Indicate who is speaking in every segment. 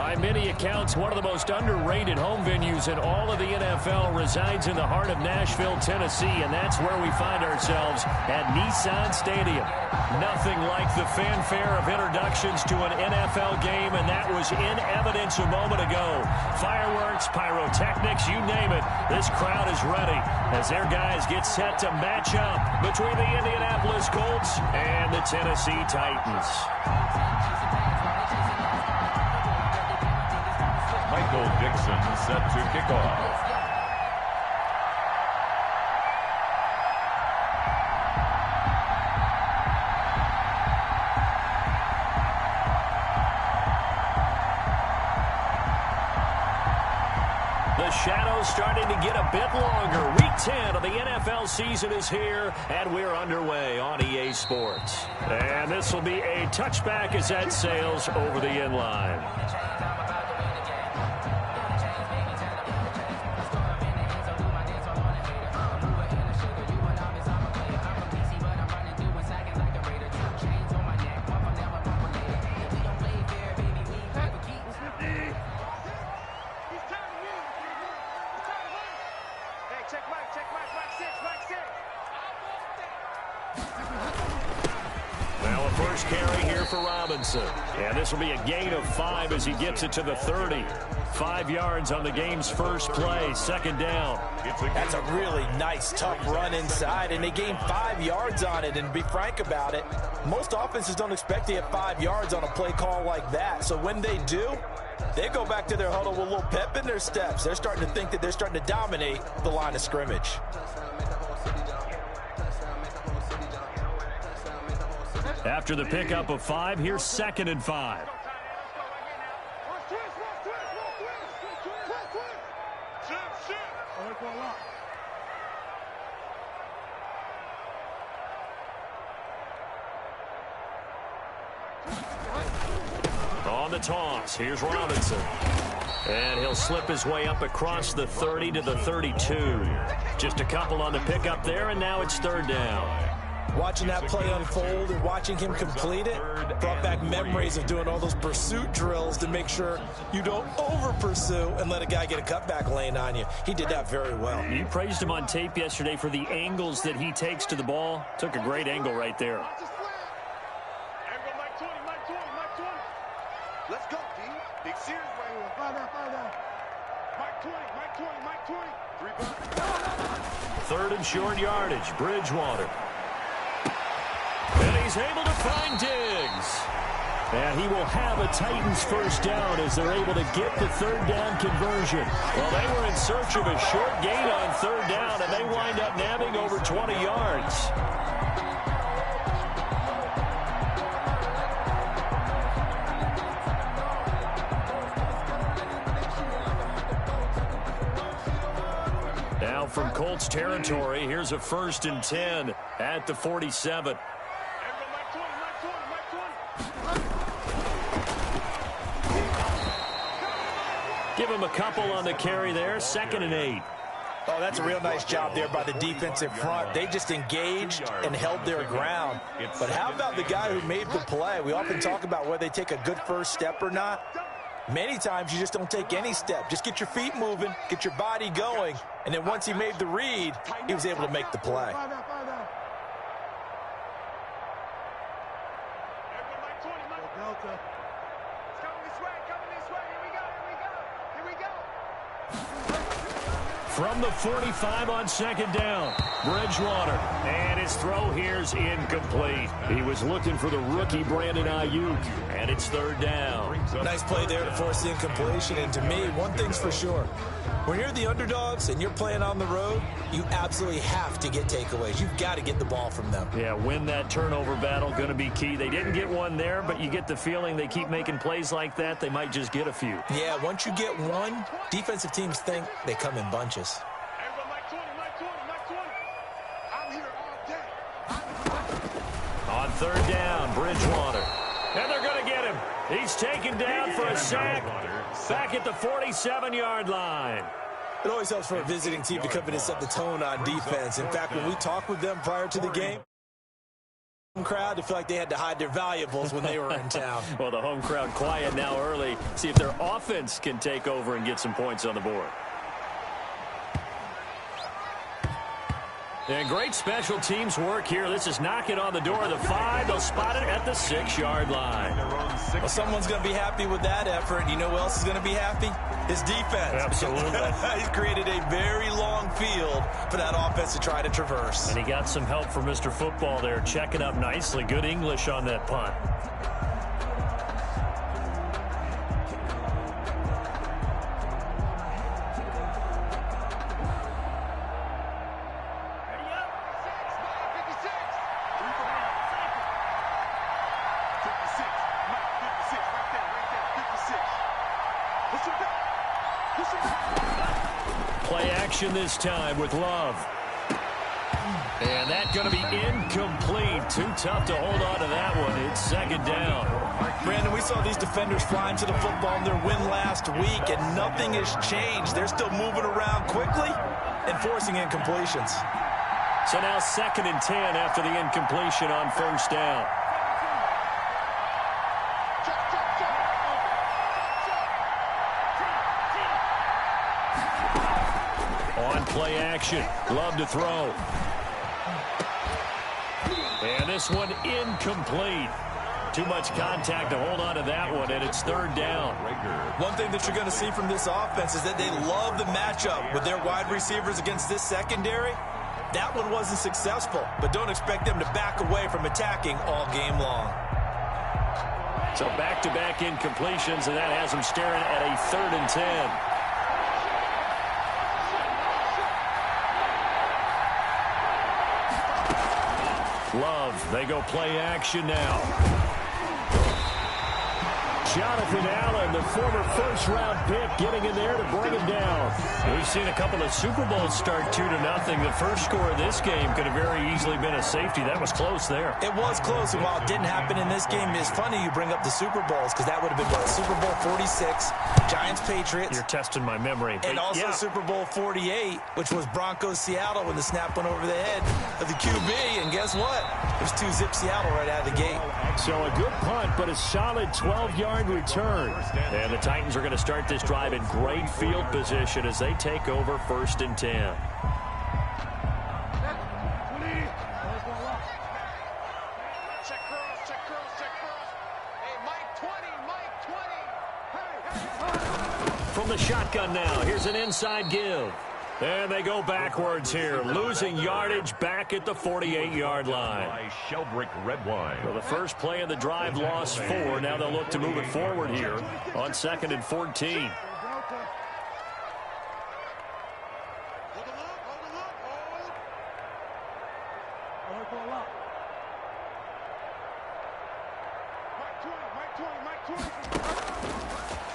Speaker 1: By many accounts, one of the most underrated home venues in all of the NFL resides in the heart of Nashville, Tennessee, and that's where we find ourselves at Nissan Stadium. Nothing like the fanfare of introductions to an NFL game, and that was in evidence a moment ago. Fireworks, pyrotechnics, you name it. This crowd is ready as their guys get set to match up between the Indianapolis Colts and the Tennessee Titans.
Speaker 2: Michael Dixon set to kick off.
Speaker 1: The shadow's starting to get a bit longer. Week 10 of the NFL season is here, and we're underway on EA Sports. And this will be a touchback as that sails over the end line. First carry here for Robinson. And this will be a gain of 5 as he gets it to the 30. 5 yards on the game's first play, second down.
Speaker 3: That's a really nice, tough run inside, and they gained 5 yards on it. And to be frank about it, most offenses don't expect to get 5 yards on a play call like that. So when they do, they go back to their huddle with a little pep in their steps. They're starting to think that they're starting to dominate the line of scrimmage.
Speaker 1: After the pickup of 5, here's 2nd and 5. On the toss, here's Robinson. And he'll slip his way up across the 30 to the 32. Just a couple on the pickup there, and now it's 3rd down.
Speaker 3: Watching that play unfold and watching him complete it brought back memories of doing all those pursuit drills to make sure you don't over-pursue and let a guy get a cutback lane on you. He did that very well.
Speaker 1: You praised him on tape yesterday for the angles that he takes to the ball. Took a great angle right there.
Speaker 4: Let's go, D. Big series right here. Mike 20.
Speaker 1: 3rd and short yardage, Bridgewater. And he's able to find Diggs. And he will have a Titans first down as they're able to get the 3rd down conversion. Well, they were in search of a short gain on 3rd down, and they wind up nabbing over 20 yards. Now from Colts territory, here's a 1st and 10 at the 47. Give him a couple on the carry there. 2nd and 8.
Speaker 3: Oh, that's a real nice job there by the defensive front. They just engaged and held their ground. But how about the guy who made the play? We often talk about whether they take a good first step or not. Many times you just don't take any step. Just get your feet moving, get your body going, and then once he made the read, he was able to make the play.
Speaker 1: From the 45 on 2nd down, Bridgewater. And his throw here's incomplete. He was looking for the rookie Brandon Ayuk, and it's 3rd down.
Speaker 3: Nice play there to force the incompletion, and to me, one thing's for sure. When you're the underdogs and you're playing on the road, you absolutely have to get takeaways. You've got to get the ball from them.
Speaker 1: Yeah, win that turnover battle, going to be key. They didn't get one there, but you get the feeling they keep making plays like that, they might just get a few.
Speaker 3: Yeah, once you get one, defensive teams think they come in bunches.
Speaker 1: On 3rd down, Bridgewater. And they're going to get him. He's taken down for a sack back at the 47-yard line.
Speaker 3: It always helps for a visiting team to come in and set the tone on defense. In fact, when we talked with them prior to the game, crowd to feel like they had to hide their valuables when they were in town.
Speaker 1: Well, the home crowd quiet now early. See if their offense can take over and get some points on the board. And great special teams work here. This is knocking on the door of the 5. They'll spot it at the 6-yard line.
Speaker 3: Well, someone's going to be happy with that effort. You know who else is going to be happy? His defense.
Speaker 1: Absolutely.
Speaker 3: He's created a very long field for that offense to try to traverse.
Speaker 1: And he got some help from Mr. Football there, checking up nicely. Good English on that punt. Play action this time with Love. And that's going to be incomplete. Too tough to hold on to that one. It's second down.
Speaker 3: Brandon, we saw these defenders flying to the football in their win last week, and nothing has changed. They're still moving around quickly and forcing incompletions.
Speaker 1: So now 2nd and 10 after the incompletion on first down. On play action, Love to throw. And this one incomplete. Too much contact to hold on to that one, and it's 3rd down.
Speaker 3: One thing that you're going to see from this offense is that they love the matchup with their wide receivers against this secondary. That one wasn't successful, but don't expect them to back away from attacking all game long.
Speaker 1: So back-to-back incompletions, and that has them staring at a 3rd and 10. Love, they go play action now. Jonathan Allen, the former first-round pick, getting in there to bring him down. We've seen a couple of Super Bowls start 2-0. The first score of this game could have very easily been a safety. That was close there.
Speaker 3: It was close, and while it didn't happen in this game, it's funny you bring up the Super Bowls, because that would have been what, Super Bowl 46, Giants-Patriots.
Speaker 1: You're testing my memory.
Speaker 3: And also
Speaker 1: yeah.
Speaker 3: Super Bowl 48, which was Broncos-Seattle when the snap went over the head of the QB, and guess what? It was 2-zip Seattle right out of the gate.
Speaker 1: So a good punt, but a solid 12-yard return. And the Titans are going to start this drive in great field position as they take over 1st and 10.
Speaker 4: Check curls, check curls, check curls. Hey, Mike 20, Mike 20.
Speaker 1: From the shotgun now, here's an inside give. And they go backwards here, losing yardage back at the 48-yard line.
Speaker 2: By Shelbrick Red Wine.
Speaker 1: Well, the first play of the drive lost 4. Now they'll look to move it forward here on 2nd and 14.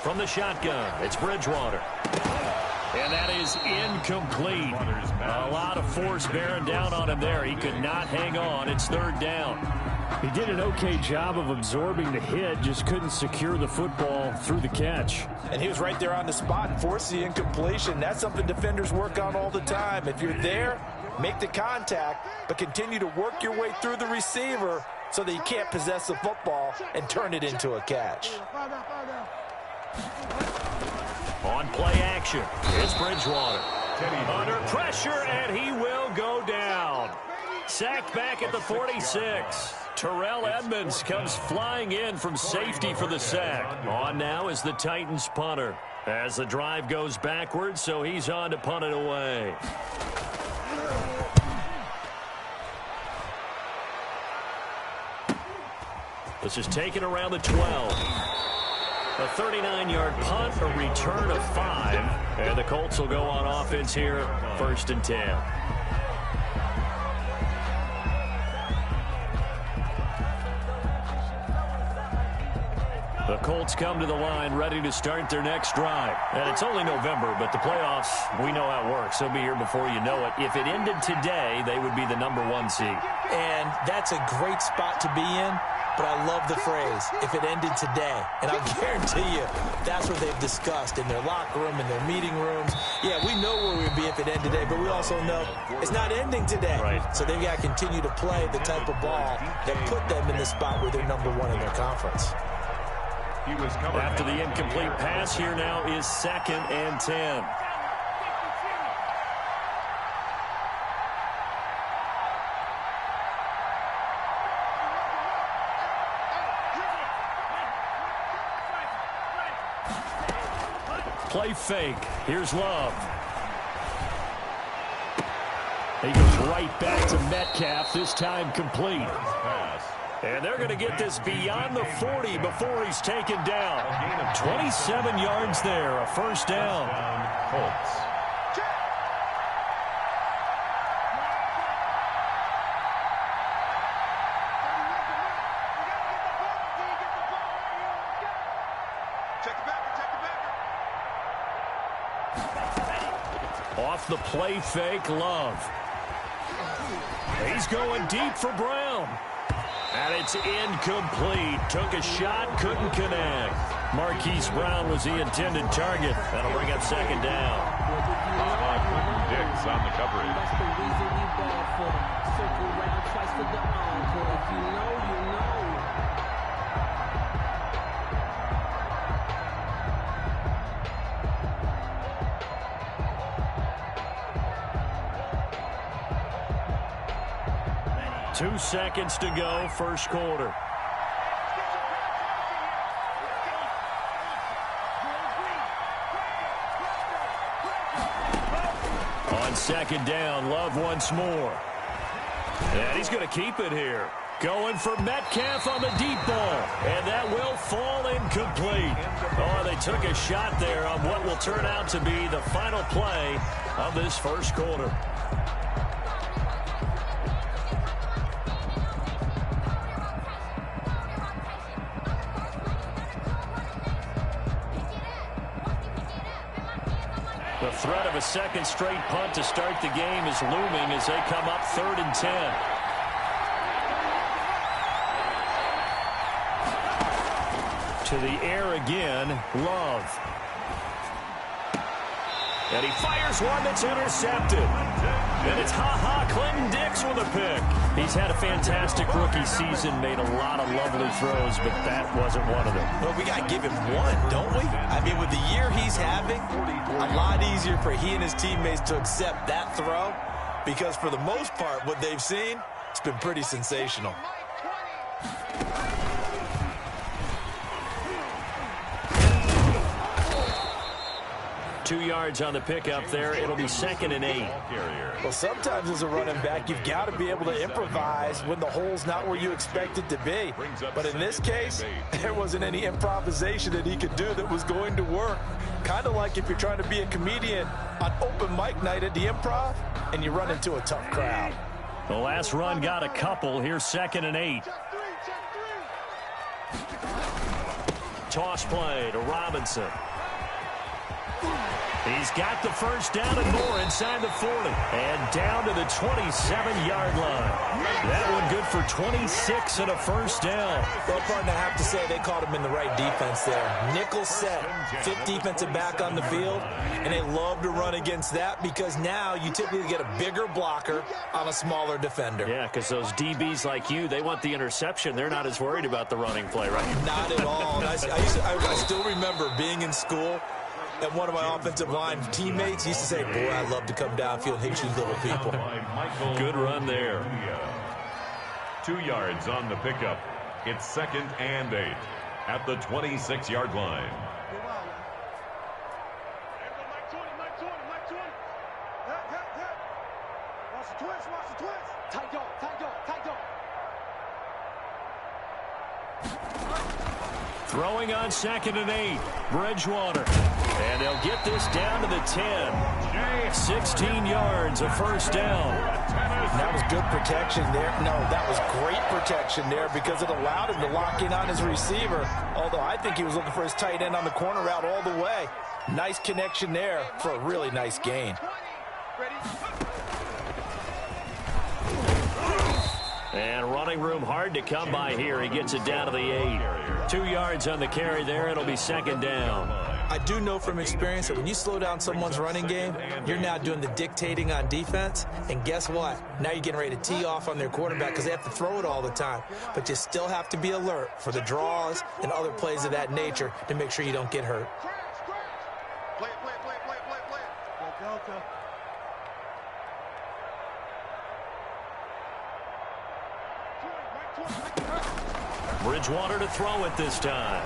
Speaker 1: From the shotgun, it's Bridgewater. And that is incomplete. A lot of force bearing down on him there. He could not hang on. It's 3rd down. He did an okay job of absorbing the hit, just couldn't secure the football through the catch.
Speaker 3: And he was right there on the spot and forced the incompletion. That's something defenders work on all the time. If you're there, make the contact, but continue to work your way through the receiver so that you can't possess the football and turn it into a catch.
Speaker 1: On play action, it's Bridgewater. Under pressure, and he will go down. Sacked back at the 46. Terrell Edmonds comes flying in from safety for the sack. On now is the Titans punter. As the drive goes backwards, so he's on to punt it away. This is taken around the 12. A 39-yard punt, a return of 5, and the Colts will go on offense here, 1st and 10. The Colts come to the line ready to start their next drive. And it's only November, but the playoffs, we know how it works. They'll be here before you know it. If it ended today, they would be the #1 seed.
Speaker 3: And that's a great spot to be in. but I love the phrase, if it ended today. And I'll guarantee you, that's what they've discussed in their locker room, in their meeting rooms. Yeah, we know where we'd be if it ended today, but we also know it's not ending today.
Speaker 1: Right.
Speaker 3: So they've got to continue to play the type of ball that put them in the spot where they're #1 in their conference.
Speaker 1: After the incomplete pass, here now is 2nd and 10. Play fake. Here's Love. He goes right back to Metcalf, this time complete. And they're going to get this beyond the 40 before he's taken down. 27 yards there, a first down.
Speaker 2: Colts.
Speaker 1: Off the play fake, Love. He's going deep for Brown. And it's incomplete. Took a shot, couldn't connect. Marquise Brown was the intended target. That'll bring up 2nd down.
Speaker 2: Dix on the coverage.
Speaker 5: That's the reason we ball for them. Circle round twice for the encore. If you know, you know.
Speaker 1: Two seconds to go, first quarter. On 2nd down, Love once more. And he's going to keep it here. Going for Metcalf on the deep ball. And that will fall incomplete. Oh, they took a shot there on what will turn out to be the final play of this first quarter. The threat of a second straight punt to start the game is looming as they come up 3rd and 10. To the air again, Love. And he fires one that's intercepted. And it's Clinton Dix with a pick. He's had a fantastic rookie season, made a lot of lovely throws, but that wasn't one of them.
Speaker 3: Well, we got to give him one, don't we? I mean, with the year he's having, a lot easier for he and his teammates to accept that throw because for the most part, what they've seen, it's been pretty sensational.
Speaker 1: 2 yards on the pickup there. It'll be 2nd and 8.
Speaker 3: Well, sometimes as a running back, you've got to be able to improvise when the hole's not where you expect it to be. But in this case, there wasn't any improvisation that he could do that was going to work. Kind of like if you're trying to be a comedian on open mic night at the Improv and you run into a tough crowd.
Speaker 1: The last run got a couple. Here's 2nd and 8. Toss play to Robinson. He's got the first down and more inside the 40. And down to the 27-yard line. That one good for 26 and a first down.
Speaker 3: Well, partner, I have to say they caught him in the right defense there. Nickel set, 5th defensive back on the field, and they love to run against that because now you typically get a bigger blocker on a smaller defender.
Speaker 1: Yeah, because those DBs like you, they want the interception. They're not as worried about the running play, right?
Speaker 3: Not at all. And I still remember being in school, and one of my offensive line teammates used to say, boy, I'd love to come downfield and hit you little people.
Speaker 1: Good run there.
Speaker 2: 2 yards on the pickup. It's 2nd and 8 at the 26-yard line.
Speaker 1: Throwing on 2nd and 8. Bridgewater. And they'll get this down to the 10. 16 yards, a first down.
Speaker 3: That was good protection there. No, that was great protection there because it allowed him to lock in on his receiver. Although I think he was looking for his tight end on the corner route all the way. Nice connection there for a really nice gain.
Speaker 1: And running room hard to come by here. He gets it down to the 8. 2 yards on the carry there. It'll be second down.
Speaker 3: I do know from experience that when you slow down someone's running game, you're now doing the dictating on defense. And guess what? Now you're getting ready to tee off on their quarterback because they have to throw it all the time. But you still have to be alert for the draws and other plays of that nature to make sure you don't get hurt.
Speaker 4: Play. Delta.
Speaker 1: Bridgewater to throw it this time.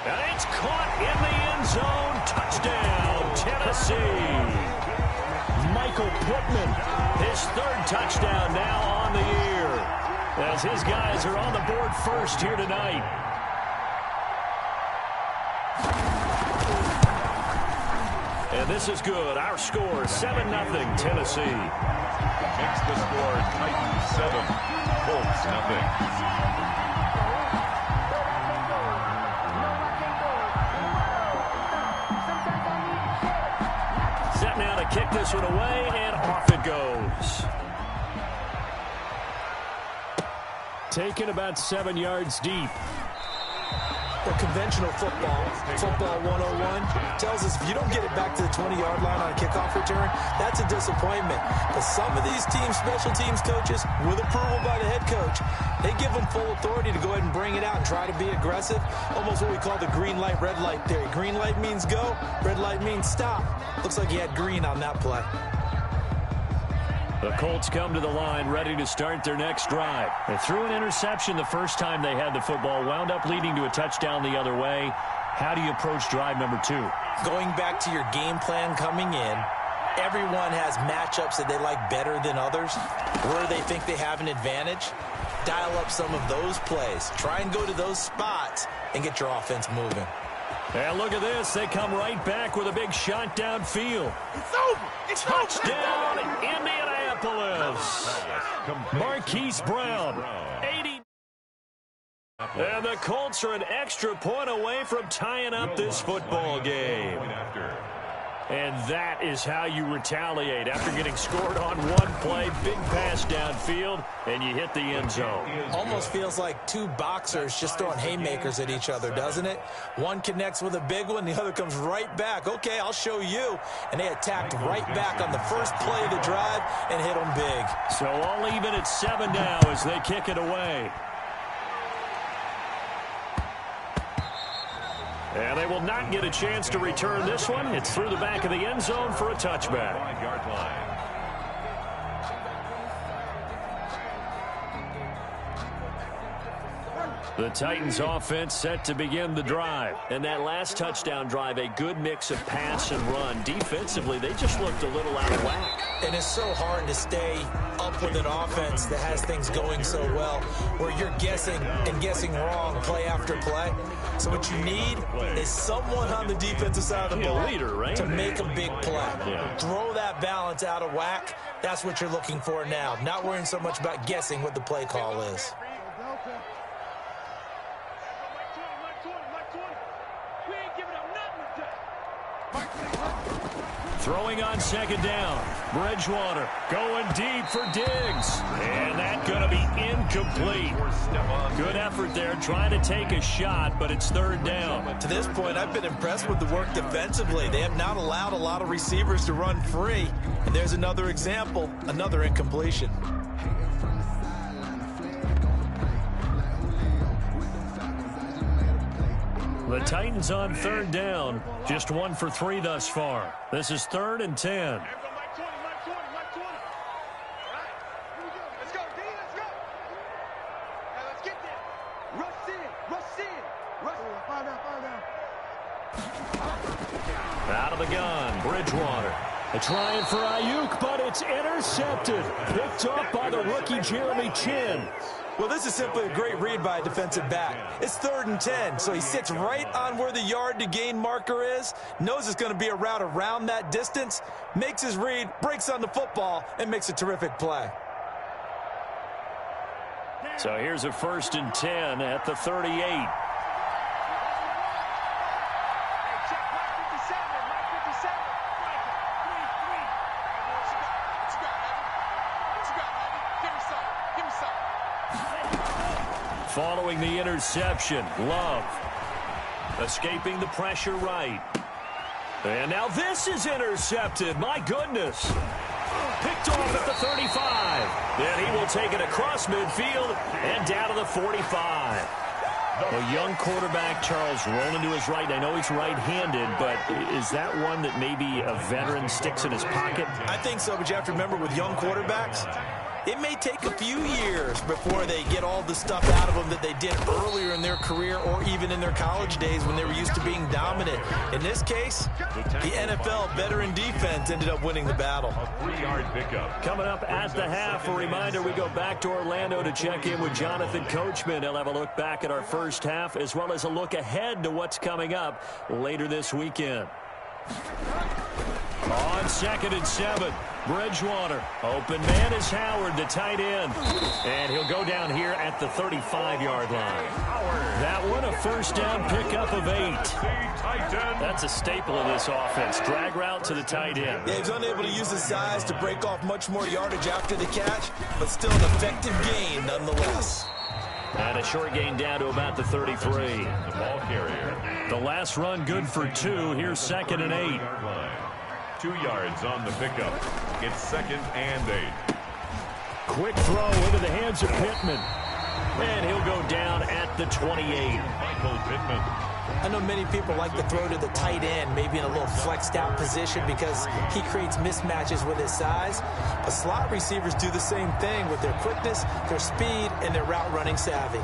Speaker 1: And it's caught in the end zone. Touchdown, Tennessee. Michael Pittman, his 3rd touchdown now on the year, as his guys are on the board first here tonight. And this is good. Our score, 7-0, Tennessee.
Speaker 2: Makes the score Titans 7, Colts 0.
Speaker 1: Set now to kick this one away, and off it goes. Taken about 7 yards deep.
Speaker 3: Or conventional football 101, tells us if you don't get it back to the 20-yard line on a kickoff return, that's a disappointment. But some of these teams, special teams coaches, with approval by the head coach, they give them full authority to go ahead and bring it out and try to be aggressive. Almost what we call the green light, red light theory. Green light means go, red light means stop. Looks like he had green on that play.
Speaker 1: The Colts come to the line ready to start their next drive. They threw an interception the first time they had the football, wound up leading to a touchdown the other way. How do you approach drive number 2?
Speaker 3: Going back to your game plan coming in, everyone has matchups that they like better than others, where they think they have an advantage. Dial up some of those plays. Try and go to those spots and get your offense moving.
Speaker 1: And look at this. They come right back with a big shot downfield.
Speaker 4: It's over.
Speaker 1: Touchdown, Indianapolis. Marquise Brown, 80. And the Colts are an extra point away from tying up this football game. And that is how you retaliate after getting scored on one play. Big pass downfield, and you hit the end zone.
Speaker 3: Almost feels like two boxers just throwing haymakers at each other, doesn't it? One connects with a big one, the other comes right back. Okay, I'll show you. And they attacked right back on the first play of the drive and hit them big.
Speaker 1: So all even at 7 now as they kick it away. And they will not get a chance to return this one. It's through the back of the end zone for a touchback.
Speaker 2: 5-yard line.
Speaker 1: The Titans offense set to begin the drive. And that last touchdown drive, a good mix of pass and run. Defensively, they just looked a little out of whack.
Speaker 3: And it's so hard to stay up with an offense that has things going so well, where you're guessing and guessing wrong play after play. So what you need is someone on the defensive side of the ball
Speaker 1: leader, right?
Speaker 3: to make a big play.
Speaker 1: Yeah.
Speaker 3: Throw that balance out of whack. That's what you're looking for now. Not worrying so much about guessing what the play call is.
Speaker 1: Throwing on second down. Bridgewater going deep for Diggs. And that's going to be incomplete. Good effort there trying to take a shot, but it's third down.
Speaker 3: To this point, I've been impressed with the work defensively. They have not allowed a lot of receivers to run free. And there's another example, another incompletion.
Speaker 1: The Titans on third down. Just 1 for 3 thus far. This is 3rd and 10.
Speaker 4: Let's go, D, let's go. Now let's get there. Rush in. Fire down.
Speaker 1: Out of the gun, Bridgewater. They're trying for Ayuk, but it's intercepted. Picked up by the rookie Jeremy Chin.
Speaker 3: Well, this is simply a great read by a defensive back. It's 3rd and 10, so he sits right on where the yard to gain marker is, knows it's going to be a route around that distance, makes his read, breaks on the football, and makes a terrific play.
Speaker 1: So here's a 1st and 10 at the 38. Following the interception, Love escaping the pressure right. And now this is intercepted. My goodness. Picked off at the 35. Then he will take it across midfield and down to the 45. A young quarterback, Charles, rolling to his right. I know he's right-handed, but is that one that maybe a veteran sticks in his pocket?
Speaker 3: I think so, but you have to remember with young quarterbacks, it may take a few years before they get all the stuff out of them that they did earlier in their career or even in their college days when they were used to being dominant. In this case, the NFL veteran defense ended up winning the battle.
Speaker 2: A 3-yard pickup.
Speaker 1: Coming up at the half, a reminder, we go back to Orlando to check in with Jonathan Coachman. He'll have a look back at our first half as well as a look ahead to what's coming up later this weekend. On 2nd and 7, Bridgewater. Open man is Howard, the tight end. And he'll go down here at the 35-yard line. That one, a first down pickup of 8. That's a staple of this offense. Drag route to the tight end.
Speaker 3: Yeah, he's unable to use his size to break off much more yardage after the catch, but still an effective gain nonetheless.
Speaker 1: And a short gain down to about the 33.
Speaker 2: The ball carrier.
Speaker 1: The last run good for 2. Here's 2nd and 8.
Speaker 2: 2 yards on the pickup. It's 2nd and 8.
Speaker 1: Quick throw into the hands of Pittman. And he'll go down at the 28.
Speaker 2: Michael Pittman.
Speaker 3: I know many people like to throw to the tight end, maybe in a little flexed out position because he creates mismatches with his size. But slot receivers do the same thing with their quickness, their speed, and their route running savvy.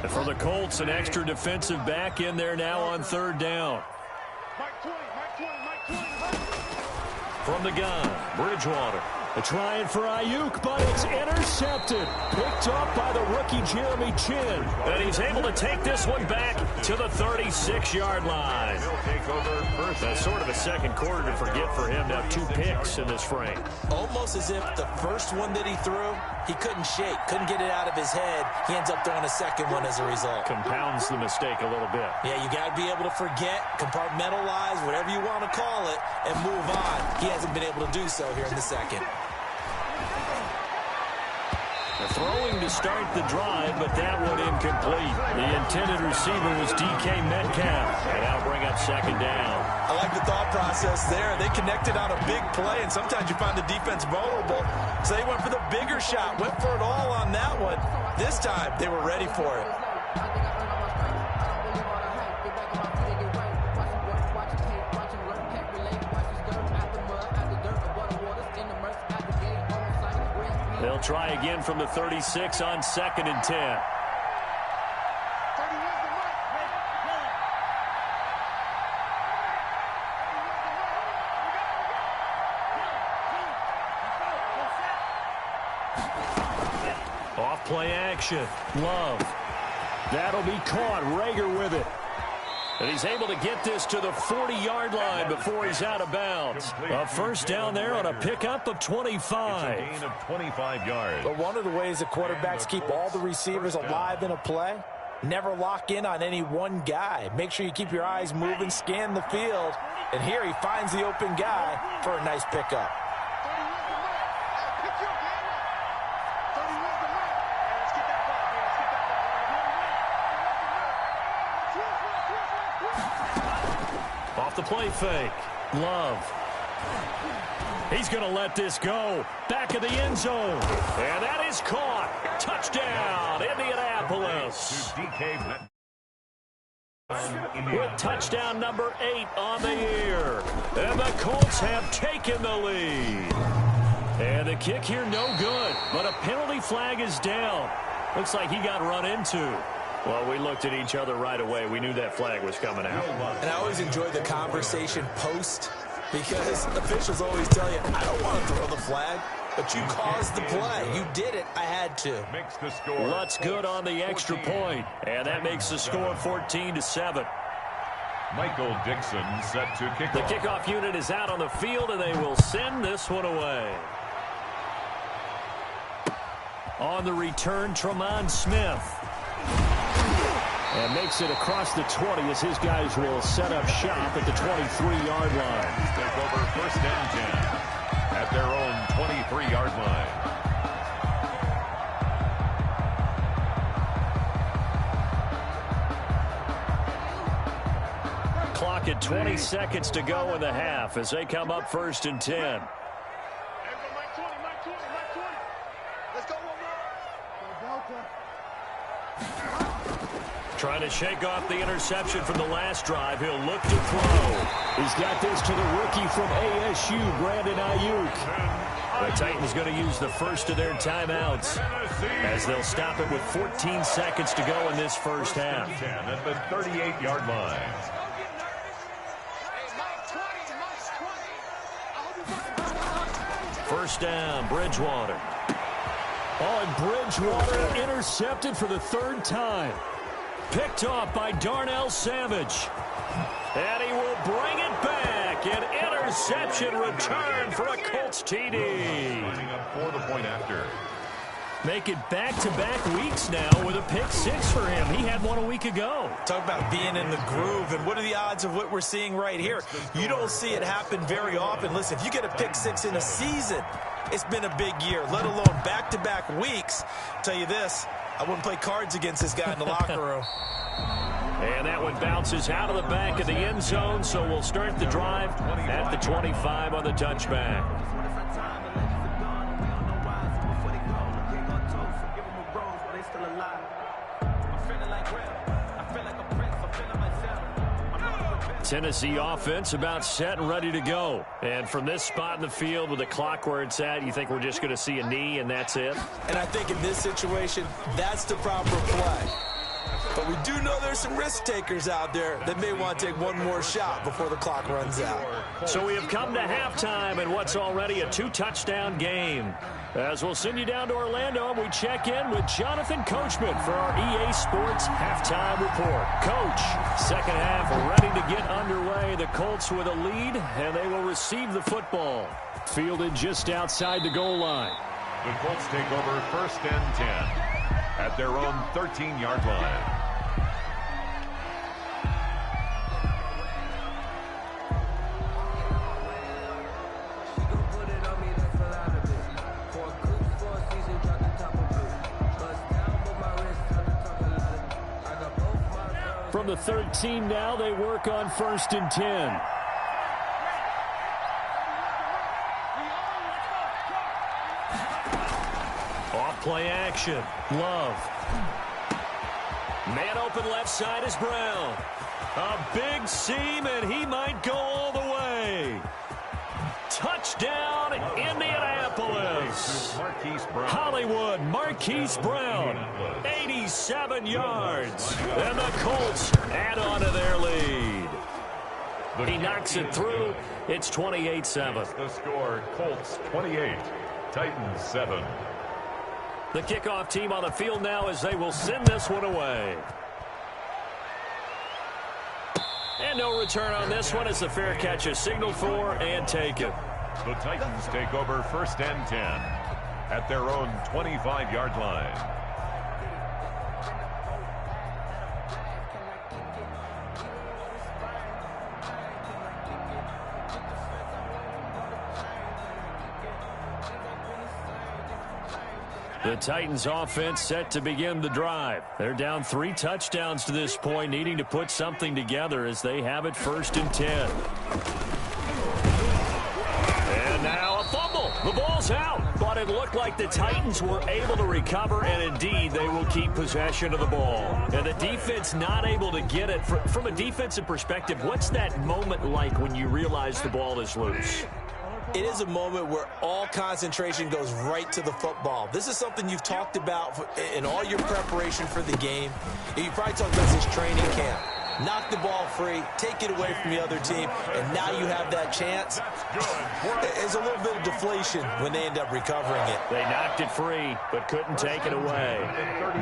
Speaker 1: For the Colts, an extra defensive back in there now on 3rd down. From the gun, Bridgewater. Trying for Ayuk, but it's intercepted. Picked up by the rookie Jeremy Chin. And he's able to take this one back to the 36-yard line. That's sort of a second quarter to forget for him. Now 2 picks in this frame.
Speaker 3: Almost as if the first one that he threw, he couldn't shake, couldn't get it out of his head. He ends up throwing a second one as a result.
Speaker 1: Compounds the mistake a little bit.
Speaker 3: Yeah, you got to be able to forget, compartmentalize, whatever you want to call it, and move on. He hasn't been able to do so here in the second.
Speaker 1: Throwing to start the drive, but that one incomplete. The intended receiver was DK Metcalf. And that'll bring up 2nd down.
Speaker 3: I like the thought process there. They connected on a big play, and sometimes you find the defense vulnerable. So they went for the bigger shot, went for it all on that one. This time, they were ready for it.
Speaker 1: They'll try again from the 36 on 2nd and 10. Off play action. Love. That'll be caught. Rager with it. And he's able to get this to the 40-yard line before he's out of bounds. A first down there on a pickup of 25.
Speaker 2: It's a gain of 25 yards.
Speaker 3: But one of the ways that quarterbacks keep all the receivers alive in a play, never lock in on any one guy. Make sure you keep your eyes moving, scan the field. And here he finds the open guy for a nice pickup.
Speaker 1: Off the play fake. Love. He's going to let this go. Back of the end zone. And that is caught. Touchdown, Indianapolis. With touchdown number 8 on the year. And the Colts have taken the lead. And the kick here no good. But a penalty flag is down. Looks like he got run into. Well, we looked at each other right away. We knew that flag was coming out.
Speaker 3: And I always enjoy the conversation post because officials always tell you, I don't want to throw the flag, but you caused the play. You did it. I had to.
Speaker 2: Makes the score.
Speaker 1: Lutz good on the extra point. And that makes the score 14-7.
Speaker 2: Michael Dixon set to kick
Speaker 1: The
Speaker 2: off.
Speaker 1: kickoff unit is out on the field, and they will send this one away. On the return, Tremont Smith. And makes it across the 20 as his guys will set up shop at the 23-yard line.
Speaker 2: Take over 1st and 10. at their own 23-yard line.
Speaker 1: Clock at 20 seconds to go in the half as they come up 1st and 10. Trying to shake off the interception from the last drive. He'll look to throw. He's got this to the rookie from ASU, Brandon Ayuk. The Titans going to use the first of their timeouts as they'll stop it with 14 seconds to go in this first half.
Speaker 2: 10 at the 38-yard line.
Speaker 1: First down, Bridgewater. Oh, and Bridgewater intercepted for the 3rd time. Picked off by Darnell Savage. And he will bring it back. An interception return for a Colts TD.
Speaker 2: Lining up for the point after.
Speaker 1: Make it back-to-back weeks now with a pick 6 for him. He had one a week ago.
Speaker 3: Talk about being in the groove, and what are the odds of what we're seeing right here? You don't see it happen very often. Listen, if you get a pick 6 in a season, it's been a big year, let alone back-to-back weeks. I'll tell you this, I wouldn't play cards against this guy in the locker room.
Speaker 1: And that one bounces out of the back of the end zone, so we'll start the drive at the 25 on the touchback. Tennessee offense about set and ready to go. And from this spot in the field with the clock where it's at, you think we're just going to see a knee and that's it?
Speaker 3: And I think in this situation, that's the proper play. But we do know there's some risk takers out there that may want to take one more shot before the clock runs out.
Speaker 1: So we have come to halftime in what's already a 2-touchdown game. As we'll send you down to Orlando, we check in with Jonathan Coachman for our EA Sports Halftime Report. Coach, second half ready to get underway. The Colts with a lead, and they will receive the football. Fielded just outside the goal line.
Speaker 2: The Colts take over 1st and 10 at their own 13-yard line.
Speaker 1: From the 13 now, they work on 1st and 10. Off play action. Love. Man open left side is Brown. A big seam, and he might go all the way. Touchdown, Indianapolis. Hollywood, Marquise Brown, 87 yards. And the Colts add on to their lead. He knocks it through. It's 28-7.
Speaker 2: The score, Colts 28, Titans 7.
Speaker 1: The kickoff team on the field now as they will send this one away. And no return on this one as the fair catch is signaled for and taken.
Speaker 2: The Titans take over 1st and 10 at their own 25-yard line.
Speaker 1: The Titans offense set to begin the drive. They're down 3 touchdowns to this point, needing to put something together as they have it 1st and 10. And now a fumble. The ball's out, but it looked like the Titans were able to recover, and indeed they will keep possession of the ball. And the defense not able to get it. From a defensive perspective, what's that moment like when you realize the ball is loose?
Speaker 3: It is a moment where all concentration goes right to the football. This is something you've talked about in all your preparation for the game. And you probably talked about this training camp. Knock the ball free, take it away from the other team, and now you have that chance. There's a little bit of deflation when they end up recovering it.
Speaker 1: They knocked it free, but couldn't take it away.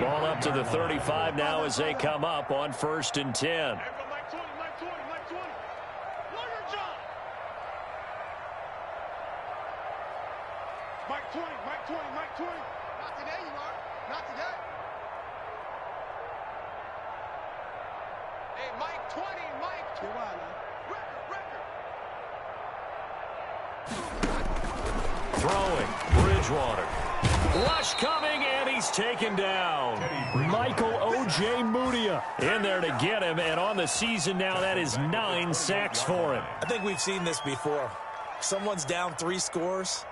Speaker 1: Ball up to the 35 now as they come up on 1st and 10.
Speaker 4: Mike 20, Mike 20, Mike 20. Not today, you are. Not today. Hey, Mike 20, Mike 20. Record, record.
Speaker 1: throwing. Bridgewater. Rush coming, and he's taken down. Michael O.J. Mudia in there to get him, and on the season now, that is 9 sacks for him.
Speaker 3: I think we've seen this before. Someone's down 3 scores.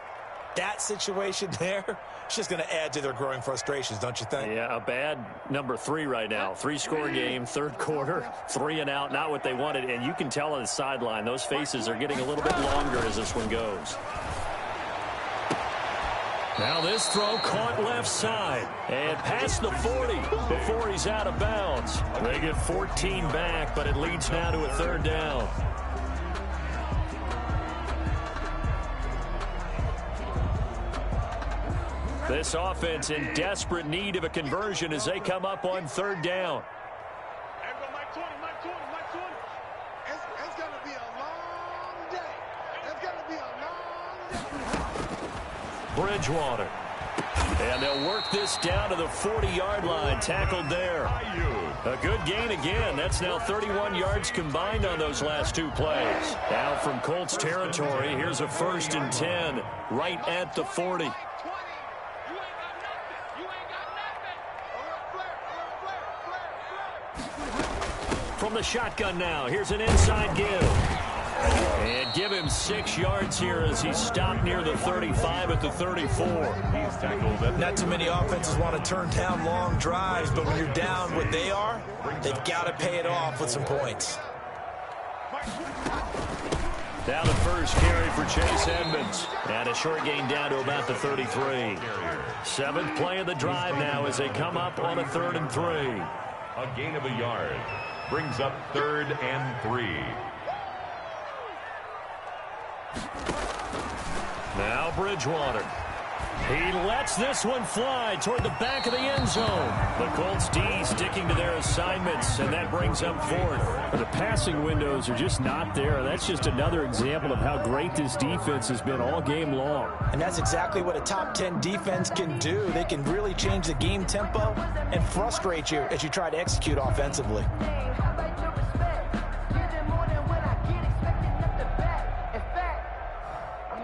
Speaker 3: That situation there, it's just going to add to their growing frustrations, don't you think?
Speaker 1: Yeah, a bad number 3 right now. 3-score game, third quarter, 3 and out, not what they wanted. And you can tell on the sideline, those faces are getting a little bit longer as this one goes. Now this throw caught left side and past the 40 before he's out of bounds. They get 14 back, but it leads now to a third down. This offense in desperate need of a conversion as they come up on third down.
Speaker 4: It's going to be a long day. It's going to be a long day.
Speaker 1: Bridgewater. And they'll work this down to the 40-yard line, tackled there. A good gain again. That's now 31 yards combined on those last 2 plays. Now from Colts territory, here's a 1st and 10 right at the 40. From the shotgun now, here's an inside give. And give him 6 yards here as he's stopped near the 35 at the 34.
Speaker 2: He's tackled.
Speaker 3: Not too many offenses want to turn down long drives, but when you're down what they are, they've got to pay it off with some points.
Speaker 1: Now the first carry for Chase Edmonds. And a short gain down to about the 33. 7th play of the drive now as they come up on a 3rd and 3.
Speaker 2: A gain of a yard. Brings up 3rd and 3.
Speaker 1: Now Bridgewater. He lets this one fly toward the back of the end zone. The Colts D sticking to their assignments, and that brings up 4th.
Speaker 6: The passing windows are just not there. That's just another example of how great this defense has been all game long.
Speaker 3: And that's exactly what a top 10 defense can do. They can really change the game tempo and frustrate you as you try to execute offensively.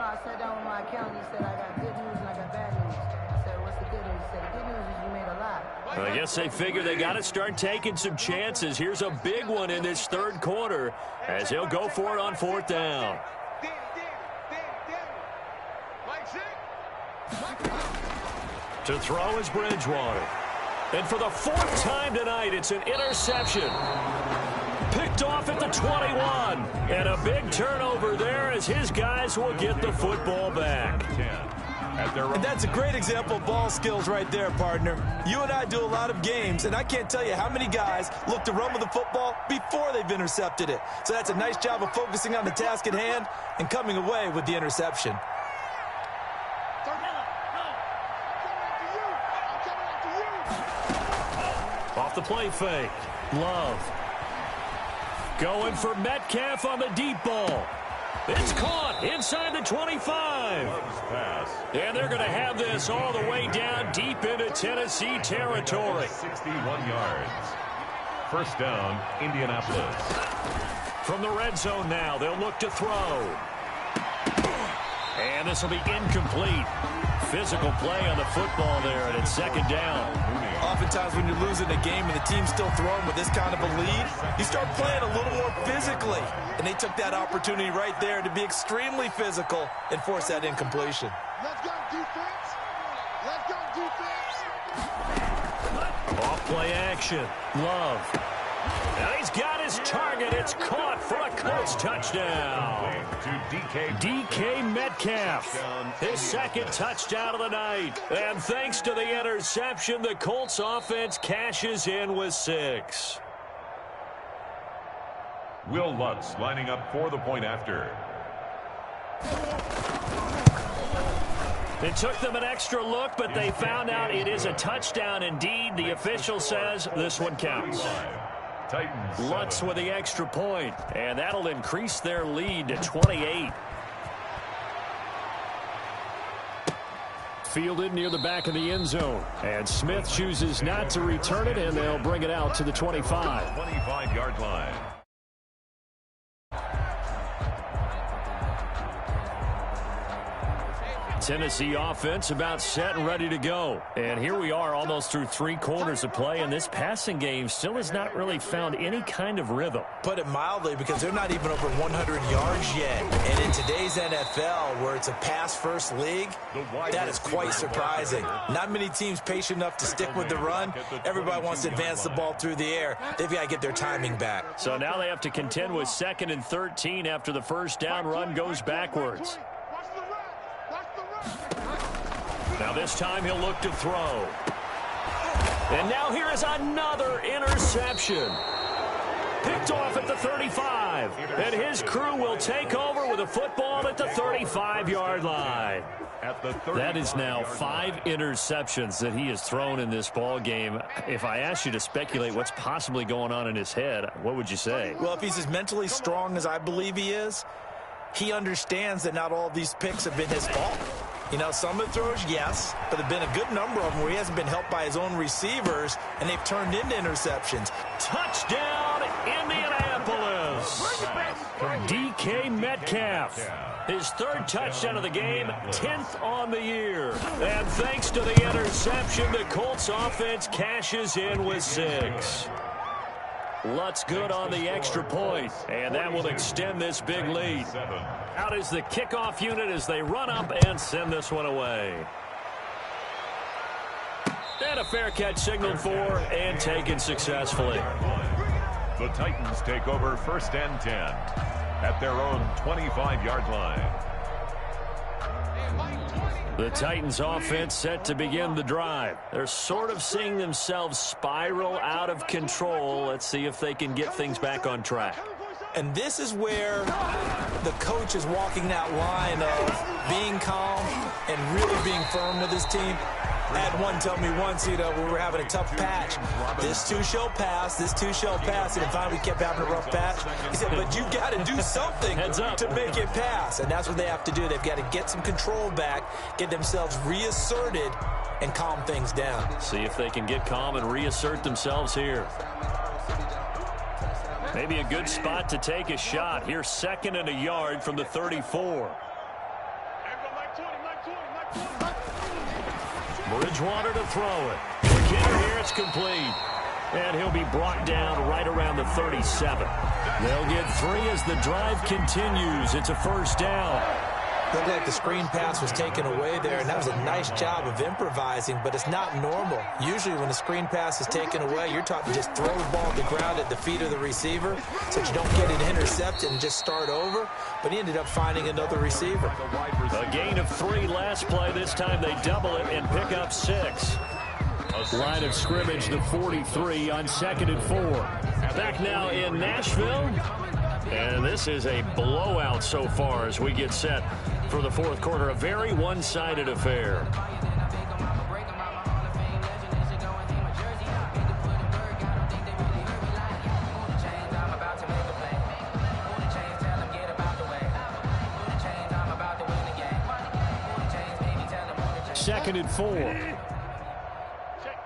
Speaker 5: I sat down with my accountant. He said, I got good news and I got bad news. I said, what's the good news? He said, the good news is you made a lot.
Speaker 1: I guess they figure they got to start taking some chances. Here's a big one in this 3rd quarter as he'll go for it on 4th down. To throw is Bridgewater. And for the 4th time tonight, it's an interception. Picked off at the 21. And a big turnover there as his guys will get the football back.
Speaker 3: And that's a great example of ball skills right there, partner. You and I do a lot of games, and I can't tell you how many guys look to run with the football before they've intercepted it. So that's a nice job of focusing on the task at hand and coming away with the interception.
Speaker 1: Off the play fake. Love. Going for Metcalf on the deep ball. It's caught inside the 25. And they're going to have this all the way down deep into Tennessee territory.
Speaker 2: 61 yards. 1st down, Indianapolis.
Speaker 1: From the red zone now, they'll look to throw. And this will be incomplete. Physical play on the football there, and it's 2nd down.
Speaker 3: Oftentimes when you're losing a game and the team's still throwing with this kind of a lead, you start playing a little more physically. And they took that opportunity right there to be extremely physical and force that incompletion.
Speaker 4: Let's go, defense. Let's go, defense.
Speaker 1: Off play action. Love. Now he's got his target. It's caught for a Colts touchdown.
Speaker 2: To
Speaker 1: DK Metcalf. His 2nd touchdown of the night. And thanks to the interception, the Colts offense cashes in with 6.
Speaker 2: Will Lutz lining up for the point after.
Speaker 1: It took them an extra look, but they found out it is a touchdown indeed. The official says this one counts.
Speaker 2: Titans.
Speaker 1: Lutz with the extra point, and that'll increase their lead to 28.
Speaker 6: Fielded near the back of the end zone. And Smith chooses not to return it, and they'll bring it out to the 25.
Speaker 2: 25-yard line.
Speaker 1: Tennessee offense about set and ready to go. And here we are almost through 3 quarters of play, and this passing game still has not really found any kind of rhythm.
Speaker 3: Put it mildly, because they're not even over 100 yards yet. And in today's NFL, where it's a pass-first league, that is quite surprising. Not many teams patient enough to stick with the run. Everybody wants to advance the ball through the air. They've got to get their timing back.
Speaker 1: So now they have to contend with 2nd and 13 after the first down run goes backwards. Now this time he'll look to throw. And now here is another interception. Picked off at the 35. And his crew will take over with a football at the 35-yard line. That is now 5 interceptions that he has thrown in this ball game. If I asked you to speculate what's possibly going on in his head, what would you say?
Speaker 3: Well, if he's as mentally strong as I believe he is, he understands that not all of these picks have been his fault. You know, some of the throws, yes, but there have been a good number of them where he hasn't been helped by his own receivers, and they've turned into interceptions.
Speaker 1: Touchdown, Indianapolis! DK Metcalf. His 3rd touchdown of the game, 10th on the year. And thanks to the interception, the Colts offense cashes in with 6. Lutz good on the extra point, and that will extend this big lead. Out is the kickoff unit as they run up and send this one away. And a fair catch signaled for and taken successfully.
Speaker 2: The Titans take over 1st and 10 at their own 25-yard line.
Speaker 1: The Titans offense set to begin the drive. They're sort of seeing themselves spiral out of control. Let's see if they can get things back on track.
Speaker 3: And this is where the coach is walking that line of being calm and really being firm with his team. I had one tell me once, you know, we were having a tough patch. This too shall pass, this too shall pass. And finally we kept having a rough patch. He said, but you got to do something to make it pass. And that's what they have to do. They've got to get some control back, get themselves reasserted, and calm things down.
Speaker 1: See if they can get calm and reassert themselves here. Maybe a good spot to take a shot. Here's 2nd and a yard from the 34. Bridgewater to throw it. McKinnon here, it's complete. And he'll be brought down right around the 37. They'll get 3 as the drive continues. It's a 1st down.
Speaker 3: Looked like the screen pass was taken away there, and that was a nice job of improvising, but it's not normal. Usually when the screen pass is taken away, you're taught to just throw the ball to the ground at the feet of the receiver so that you don't get it intercepted and just start over, but he ended up finding another receiver.
Speaker 1: A gain of 3 last play. This time they double it and pick up 6. Line of scrimmage, the 43 on 2nd and 4. Back now in Nashville. And this is a blowout so far as we get set for the 4th quarter. A very one-sided affair. Second and 4.
Speaker 4: Check.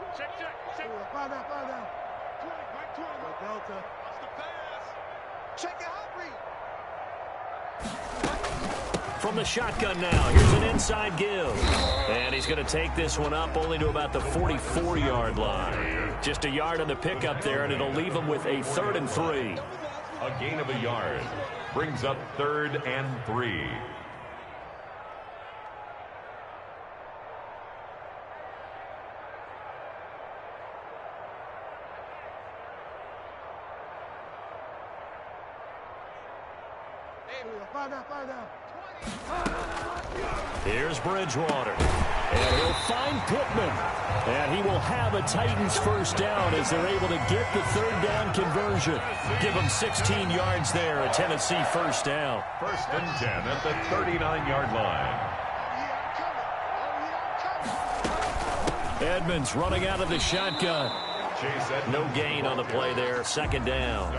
Speaker 4: Fire down. 20. Delta. Check it out,
Speaker 1: From the shotgun now, here's an inside give. And he's going to take this one up only to about the 44-yard line. Just a yard on the pickup there, and it'll leave him with a 3rd and 3.
Speaker 2: A gain of a yard brings up 3rd and 3.
Speaker 4: Fire down.
Speaker 1: Here's Bridgewater. And he'll find Pittman. And he will have a Titans 1st down as they're able to get the 3rd down conversion. Give them 16 yards there, a Tennessee 1st down.
Speaker 2: 1st and 10 at the 39-yard line.
Speaker 1: Edmonds running out of the shotgun. No gain on the play there. 2nd down.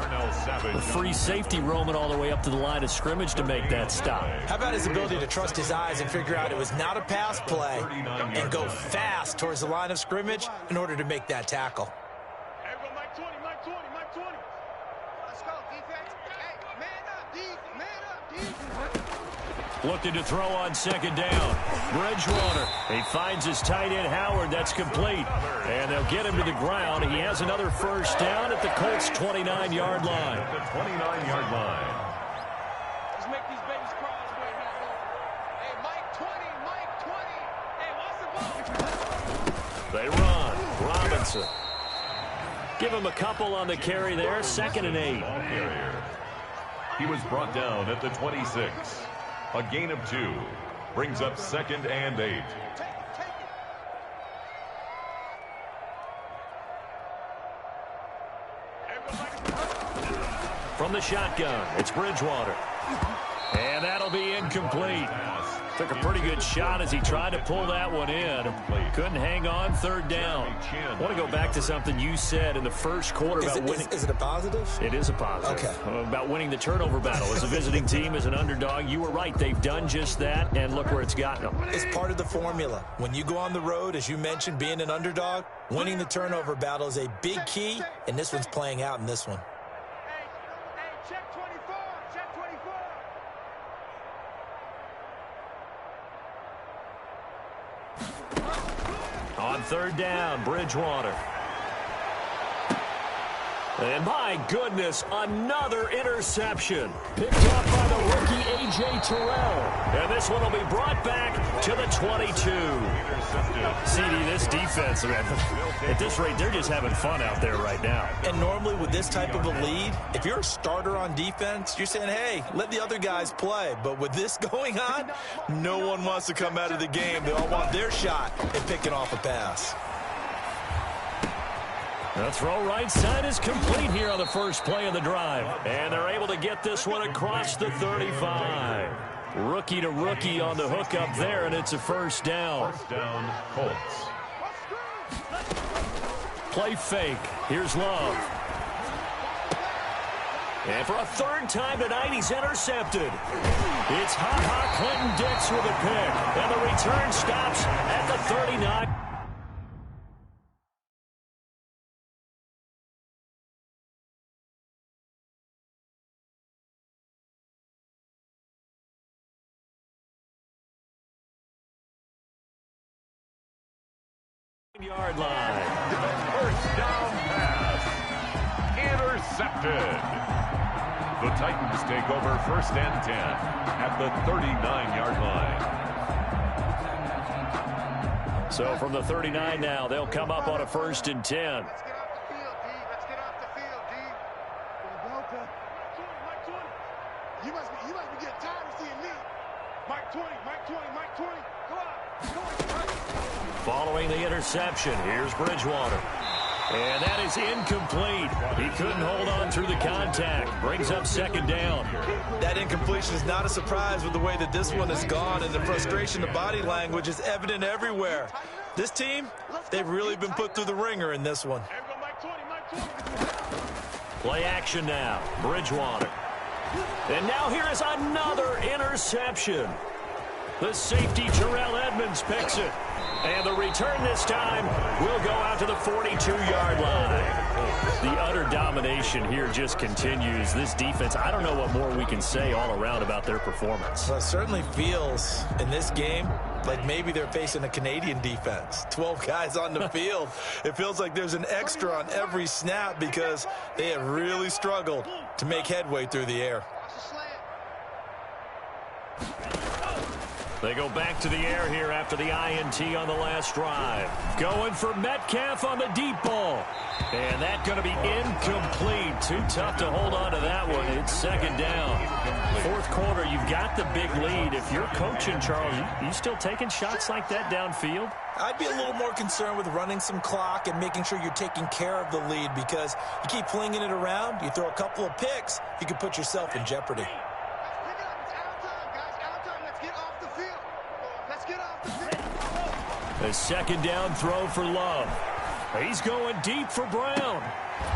Speaker 1: The free safety roaming all the way up to the line of scrimmage to make that stop.
Speaker 3: How about his ability to trust his eyes and figure out it was not a pass play and go fast towards the line of scrimmage in order to make that tackle.
Speaker 4: Mike 20. Let's go, defense. Hey, man up, defense.
Speaker 1: Looking to throw on second down. Bridgewater. He finds his tight end, Howard. That's complete. And they'll get him to the ground. He has another first down at the Colts' 29-yard line.
Speaker 2: At the 29-yard line.
Speaker 4: Let's make these babies cry this way now. Hey, Mike 20, Mike 20. Hey, what's the ball?
Speaker 1: They run. Robinson. Give him a couple on the carry there. 2nd and 8.
Speaker 2: Ball carrier. He was brought down at the 26. A gain of 2. Brings up 2nd and 8.
Speaker 1: From the shotgun, it's Bridgewater. And that'll be incomplete. Took a pretty good shot as he tried to pull that one in. Couldn't hang on. 3rd down. I want to go back to something you said in the first quarter about winning.
Speaker 3: Is it a positive?
Speaker 1: It is a positive.
Speaker 3: Okay.
Speaker 1: About winning the turnover battle. As a visiting team, as an underdog, you were right. They've done just that, and look where it's gotten them.
Speaker 3: It's part of the formula. When you go on the road, as you mentioned, being an underdog, winning the turnover battle is a big key, and this one's playing out in this one.
Speaker 4: Hey, check 24. Check 24.
Speaker 1: On 3rd down, Bridgewater. And my goodness, another interception. Picked up by the rookie A.J. Terrell. And this one will be brought back to the 22. CD, this defense, at this rate, they're just having fun out there right now.
Speaker 3: And normally with this type of a lead, if you're a starter on defense, you're saying, hey, let the other guys play. But with this going on, no one wants to come out of the game. They all want their shot at picking off a pass.
Speaker 1: The throw right side is complete here on the first play of the drive. And they're able to get this one across the 35. Rookie to rookie on the hook up there, and it's a first down.
Speaker 2: First down, Colts.
Speaker 1: Play fake. Here's Love. And for a 3rd time tonight, he's intercepted. It's Ha-Ha Clinton-Dix with a pick. And the return stops at the 39. Yard line.
Speaker 2: First down pass. Intercepted. The Titans take over 1st and 10 at the 39-yard line.
Speaker 1: So from the 39 now, they'll come up on a 1st and 10.
Speaker 4: Let's get off the field, D. Let's get off the field, D. Mike 20. You must be getting tired of seeing me. Mike 20, Mike 20, Mike 20. Go on.
Speaker 1: Following the interception, here's Bridgewater. And that is incomplete. He couldn't hold on through the contact. Brings up 2nd down.
Speaker 3: That incompletion is not a surprise with the way that this one has gone, and the frustration, the body language is evident everywhere. This team, they've really been put through the ringer in this one.
Speaker 1: Play action now. Bridgewater. And now here is another interception. The safety, Terrell Edmonds, picks it. And the return this time will go out to the 42-yard line. The utter domination here just continues. This defense, I don't know what more we can say all around about their performance.
Speaker 3: Well, it certainly feels in this game like maybe they're facing a Canadian defense. 12 guys on the field. It feels like there's an extra on every snap because they have really struggled to make headway through the air.
Speaker 1: They go back to the air here after the INT on the last drive. Going for Metcalf on the deep ball. And that's going to be incomplete. Too tough to hold on to that one. It's 2nd down. 4th quarter, you've got the big lead. If you're coaching, Charles, you still taking shots like that downfield?
Speaker 3: I'd be a little more concerned with running some clock and making sure you're taking care of the lead, because you keep flinging it around, you throw a couple of picks, you can put yourself in jeopardy.
Speaker 1: A 2nd down throw for Love. He's going deep for Brown.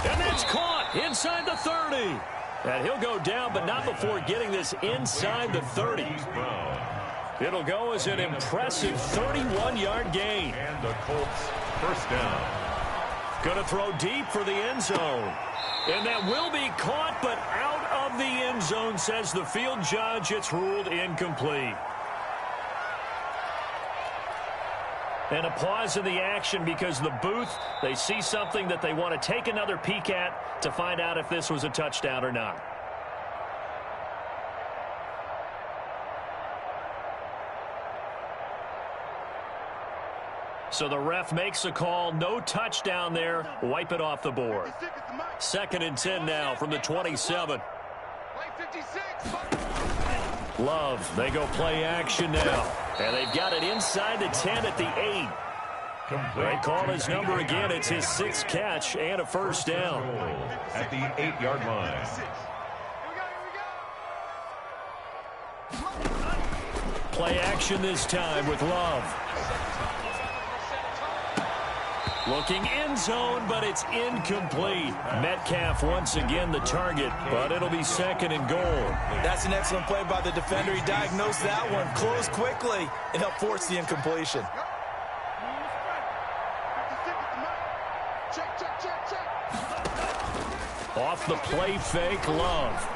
Speaker 1: And that's caught inside the 30. And he'll go down, but not before getting this inside the 30. It'll go as an impressive 31-yard gain.
Speaker 2: And the Colts first down.
Speaker 1: Going to throw deep for the end zone. And that will be caught, but out of of the end zone, says the field judge. It's ruled incomplete. And a pause in the action because the booth, they see something that they want to take another peek at to find out if this was a touchdown or not. So the ref makes a call. No touchdown there. Wipe it off the board. 2nd and 10 now from the 27. Love, they go play action now. And they've got it inside the 10 at the 8. They call his number again. It's his 6th catch and a first down.
Speaker 2: At the 8-yard line.
Speaker 1: Play action this time with Love. Looking end zone, but it's incomplete. Metcalf once again the target, but it'll be 2nd and goal.
Speaker 3: That's an excellent play by the defender. He diagnosed that one, closed quickly, and helped force the incompletion.
Speaker 1: Off the play fake, Love.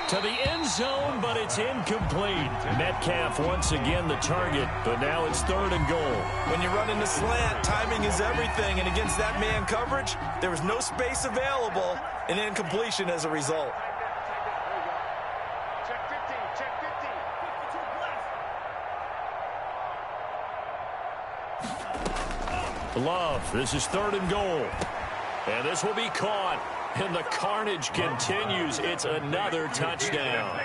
Speaker 1: To the end zone, but it's incomplete. Metcalf once again the target, but now it's 3rd and goal.
Speaker 3: When you run in the slant, timing is everything, and against that man coverage, there was no space available, and incompletion as a result.
Speaker 4: Check 15, check 15.
Speaker 1: Love, this is 3rd and goal. And this will be caught. And the carnage continues. It's another touchdown.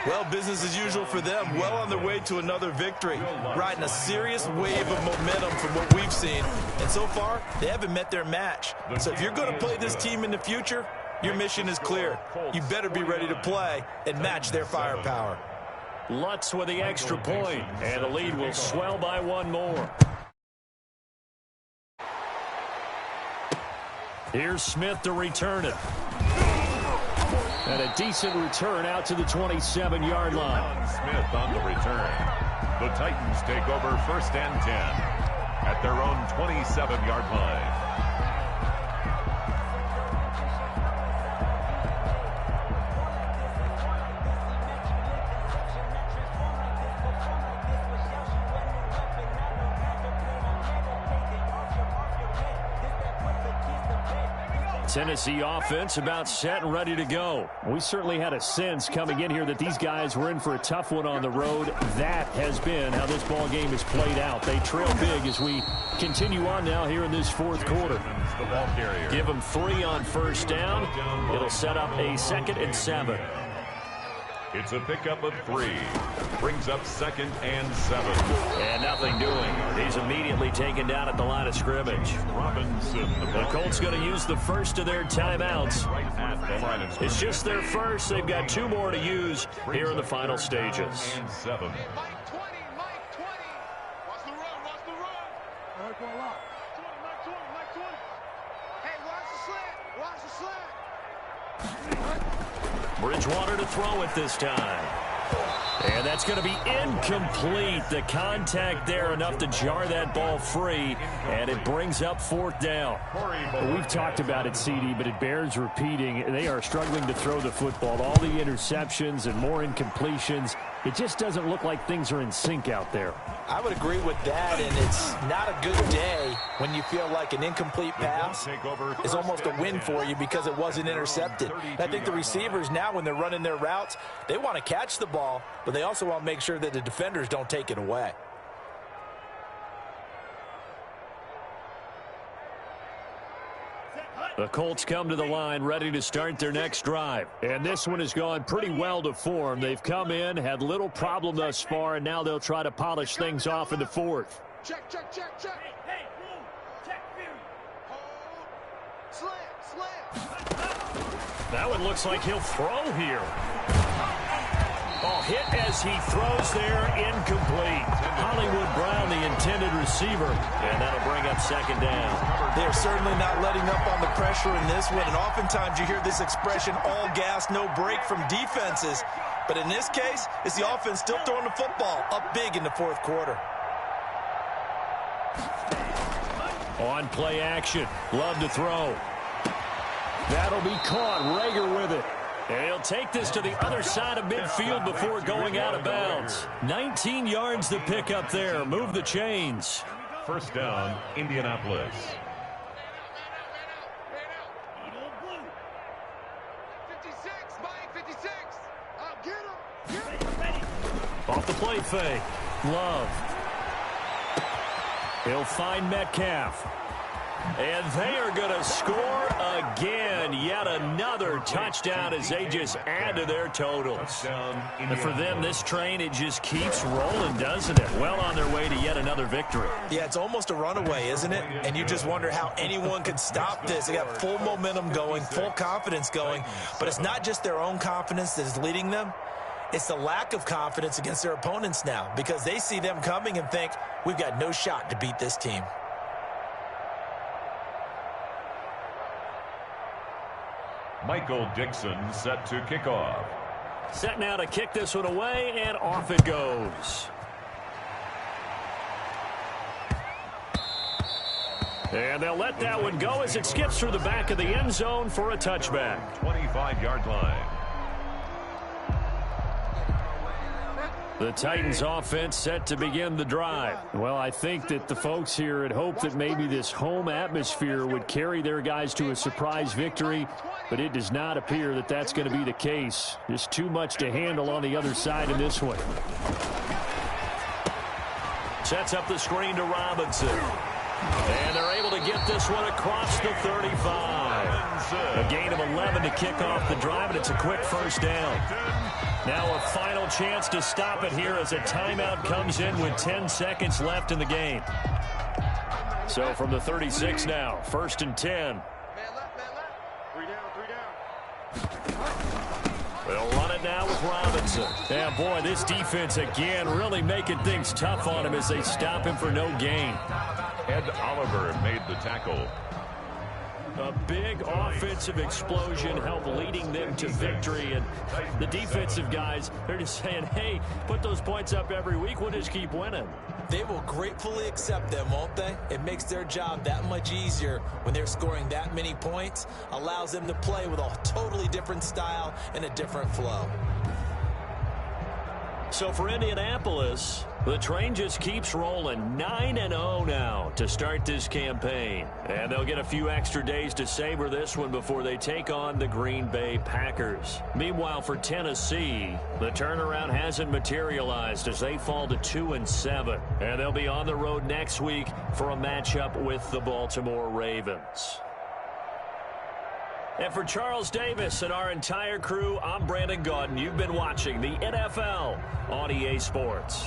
Speaker 3: Well, business as usual for them. Well on their way to another victory. Riding a serious wave of momentum from what we've seen. And so far, they haven't met their match. So if you're going to play this team in the future, your mission is clear. You better be ready to play and match their firepower.
Speaker 1: Lutz with the extra point. And the lead will swell by 1 more. Here's Smith to return it. And a decent return out to the 27-yard line.
Speaker 2: Smith on the return. The Titans take over 1st and 10 at their own 27-yard line.
Speaker 1: Tennessee offense about set and ready to go. We certainly had a sense coming in here that these guys were in for a tough one on the road. That has been how this ball game has played out. They trail big as we continue on now here in this 4th quarter. Give them 3 on 1st down. It'll set up a 2nd and 7.
Speaker 2: It's a pickup of 3. Brings up 2nd and 7.
Speaker 1: And nothing doing. He's immediately taken down at the line of scrimmage.
Speaker 2: Robinson.
Speaker 1: The Colts going to use the first of their timeouts. It's just their first. They've got 2 more to use here in the final stages.
Speaker 2: And 7.
Speaker 4: Mike 20, Mike 20. Watch the run, watch the run. All right, go a lot. 20, Mike 20, Mike 20. Hey, watch the slant, watch the slant.
Speaker 1: Bridgewater to throw it this time. And that's going to be incomplete. The contact there enough to jar that ball free, and it brings up 4th down.
Speaker 6: Well, we've talked about it, CD, but it bears repeating. They are struggling to throw the football. All the interceptions and more incompletions. It just doesn't look like things are in sync out there.
Speaker 3: I would agree with that, and it's not a good day when you feel like an incomplete pass is almost a win for you because it wasn't intercepted. And I think the receivers now, when they're running their routes, they want to catch the ball, but they also want to make sure that the defenders don't take it away.
Speaker 1: The Colts come to the line ready to start their next drive. And this one has gone pretty well to form. They've come in, had little problem thus far, and now they'll try to polish things off in the 4th.
Speaker 4: Check, check, check, check. Hey, move. Check, hold. Slant.
Speaker 1: That one looks like he'll throw here. Oh, hit as he throws there, incomplete. Hollywood Brown, the intended receiver, and that'll bring up 2nd down.
Speaker 3: They're certainly not letting up on the pressure in this one, and oftentimes you hear this expression, all gas, no break from defenses. But in this case, it's the offense still throwing the football up big in the 4th quarter.
Speaker 1: On play action, Love to throw.
Speaker 6: That'll be caught. Rager with it.
Speaker 1: And he'll take this to the other side of midfield before going out of bounds. 19 yards to pick up there. Move the chains.
Speaker 2: First down, Indianapolis.
Speaker 4: 56, Mike, 56. Get him.
Speaker 1: Off the play fake. Love. He'll find Metcalf. And they are going to score again. Yet another touchdown as they just add to their totals. And for them, this train, it just keeps rolling, doesn't it? Well on their way to yet another victory.
Speaker 3: Yeah, it's almost a runaway, isn't it? And you just wonder how anyone can stop this. They got full momentum going, full confidence going. But it's not just their own confidence that is leading them. It's the lack of confidence against their opponents now because they see them coming and think, we've got no shot to beat this team.
Speaker 2: Michael Dixon set to kick off.
Speaker 1: Set now to kick this one away, and off it goes. And they'll let that one go as it skips through the back of the end zone for a touchback.
Speaker 2: 25-yard line.
Speaker 1: The Titans offense set to begin the drive.
Speaker 6: Well, I think that the folks here had hoped that maybe this home atmosphere would carry their guys to a surprise victory, but it does not appear that that's going to be the case. Just too much to handle on the other side in this one.
Speaker 1: Sets up the screen to Robinson. And they're able to get this one across the 35. A gain of 11 to kick off the drive, and it's a quick first down. Now a final chance to stop it here as a timeout comes in with 10 seconds left in the game. So from the 36 now, 1st and 10.
Speaker 4: Man left. 3 down.
Speaker 1: They'll run it now with Robinson. Yeah, boy, this defense again really making things tough on him as they stop him for no gain.
Speaker 2: Ed Oliver made the tackle.
Speaker 1: A big offensive explosion helped leading them to victory. And the defensive guys, they're just saying, hey, put those points up every week. We'll just keep winning.
Speaker 3: They will gratefully accept them, won't they? It makes their job that much easier when they're scoring that many points. Allows them to play with a totally different style and a different flow.
Speaker 1: So for Indianapolis, the train just keeps rolling. 9-0 now to start this campaign. And they'll get a few extra days to savor this one before they take on the Green Bay Packers. Meanwhile, for Tennessee, the turnaround hasn't materialized as they fall to 2-7. And they'll be on the road next week for a matchup with the Baltimore Ravens. And for Charles Davis and our entire crew, I'm Brandon Gaudin. You've been watching the NFL on EA Sports.